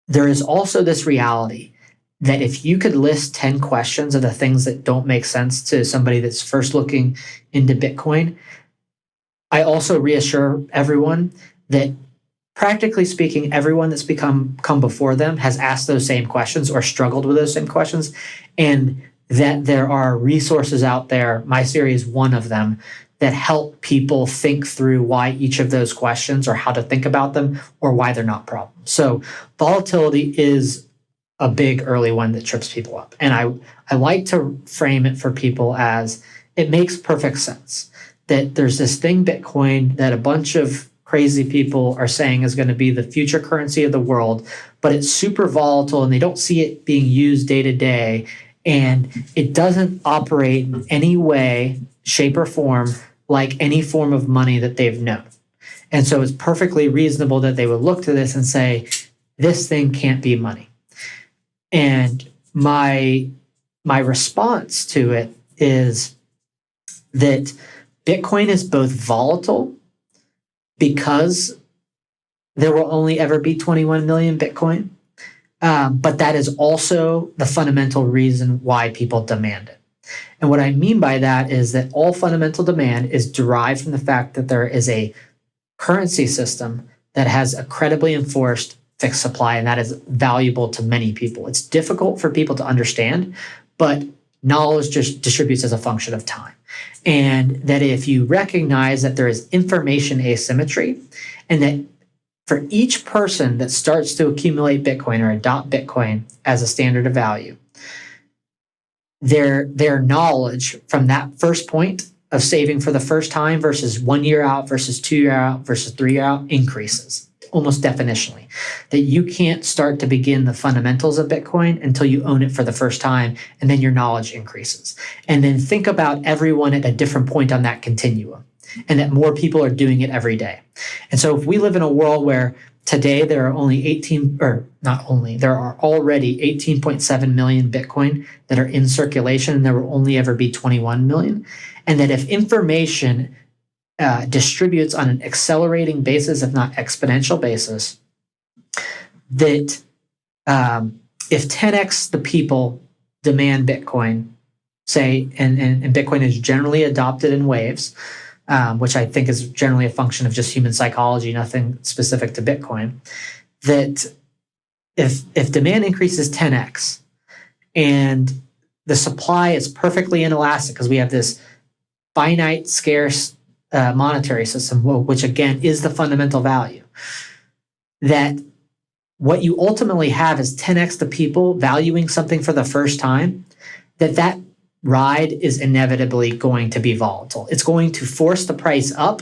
there is also this reality that if you could list 10 questions of the things that don't make sense to somebody that's first looking into Bitcoin, I also reassure everyone that practically speaking, everyone that's come before them has asked those same questions or struggled with those same questions, and that there are resources out there, my series one of them, that help people think through why each of those questions or how to think about them or why they're not problems. So volatility is a big early one that trips people up. And I like to frame it for people as it makes perfect sense that there's this thing, Bitcoin, that a bunch of crazy people are saying is going to be the future currency of the world, but it's super volatile and they don't see it being used day to day. And it doesn't operate in any way, shape, or form like any form of money that they've known. And so it's perfectly reasonable that they would look to this and say, this thing can't be money. And my response to it is that Bitcoin is both volatile because there will only ever be 21 million Bitcoin, but that is also the fundamental reason why people demand it. And what I mean by that is that all fundamental demand is derived from the fact that there is a currency system that has a credibly enforced fixed supply, and that is valuable to many people. It's difficult for people to understand, but knowledge just distributes as a function of time. And that if you recognize that there is information asymmetry, and that for each person that starts to accumulate Bitcoin or adopt Bitcoin as a standard of value, their knowledge from that first point of saving for the first time versus 1 year out versus 2 year out versus 3 year out increases almost definitionally. That you can't start to begin the fundamentals of Bitcoin until you own it for the first time, and then your knowledge increases. And then think about everyone at a different point on that continuum, and that more people are doing it every day. And so if we live in a world where today there are only there are already 18.7 million Bitcoin that are in circulation, and there will only ever be 21 million. And that if information distributes on an accelerating basis, if not exponential basis, that if 10x the people demand Bitcoin, say, and Bitcoin is generally adopted in waves, which I think is generally a function of just human psychology, nothing specific to Bitcoin, that if demand increases 10x and the supply is perfectly inelastic because we have this finite, scarce monetary system, which again is the fundamental value, that what you ultimately have is 10x the people valuing something for the first time, that ride is inevitably going to be volatile. It's going to force the price up,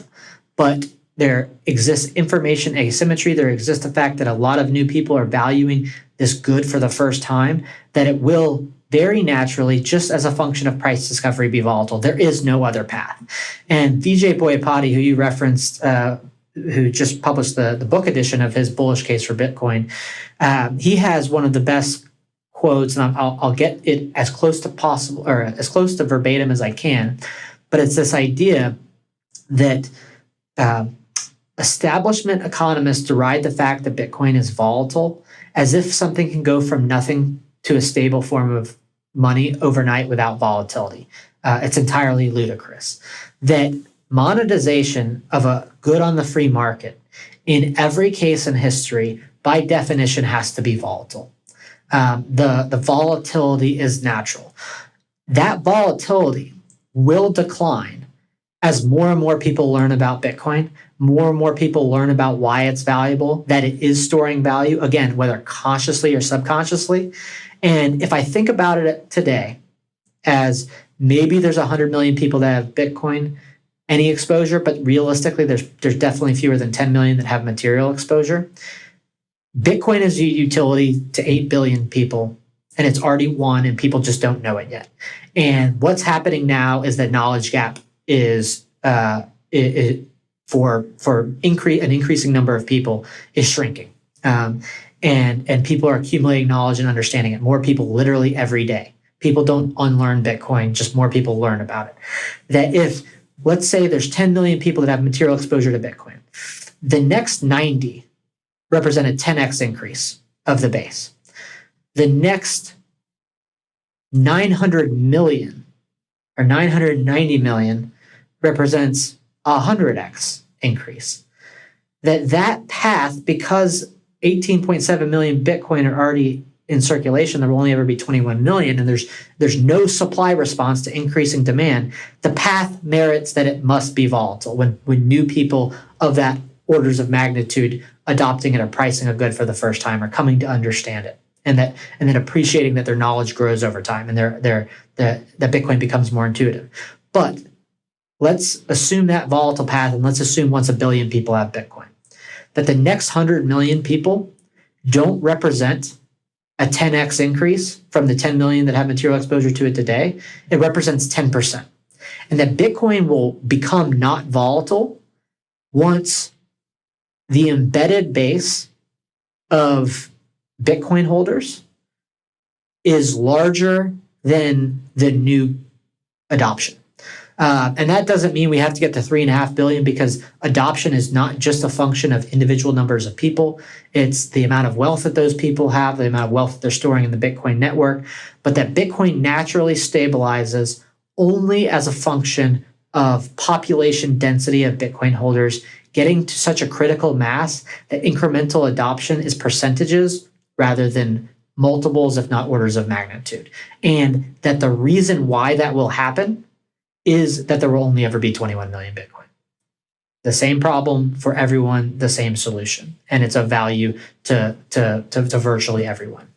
but there exists information asymmetry. There exists the fact that a lot of new people are valuing this good for the first time, that it will very naturally, just as a function of price discovery, be volatile. There is no other path. And Vijay Boyapati, who you referenced, who just published the book edition of his bullish case for Bitcoin, he has one of the best quotes, and I'll get it as close to possible, or as close to verbatim as I can, but it's this idea that establishment economists deride the fact that Bitcoin is volatile as if something can go from nothing to a stable form of money overnight without volatility. It's entirely ludicrous. That monetization of a good on the free market in every case in history, by definition, has to be volatile. The volatility is natural. That volatility will decline as more and more people learn about Bitcoin, more and more people learn about why it's valuable, that it is storing value, again, whether consciously or subconsciously. And if I think about it today as maybe there's 100 million people that have Bitcoin, any exposure, but realistically, there's definitely fewer than 10 million that have material exposure. Bitcoin is a utility to 8 billion people, and it's already won, and people just don't know it yet. And what's happening now is that knowledge gap is for an increasing number of people is shrinking. And people are accumulating knowledge and understanding it. More people literally every day. People don't unlearn Bitcoin, just more people learn about it. That if, let's say there's 10 million people that have material exposure to Bitcoin, the next 90 represent a 10x increase of the base. The next 900 million or 990 million represents a 100x increase. That path, because 18.7 million Bitcoin are already in circulation, there will only ever be 21 million, and there's no supply response to increasing demand. The path merits that it must be volatile when new people of that orders of magnitude adopting it or pricing a good for the first time are coming to understand it, and then appreciating that their knowledge grows over time and that Bitcoin becomes more intuitive. But let's assume that volatile path, and let's assume once 1 billion people have Bitcoin, that the next 100 million people don't represent a 10x increase from the 10 million that have material exposure to it today. It represents 10%. And that Bitcoin will become not volatile once the embedded base of Bitcoin holders is larger than the new adoption. And that doesn't mean we have to get to 3.5 billion, because adoption is not just a function of individual numbers of people. It's the amount of wealth that those people have, the amount of wealth that they're storing in the Bitcoin network. But that Bitcoin naturally stabilizes only as a function of population density of Bitcoin holders getting to such a critical mass that incremental adoption is percentages rather than multiples, if not orders of magnitude. And that the reason why that will happen is that there will only ever be 21 million Bitcoin. The same problem for everyone, the same solution. And it's of value to virtually everyone.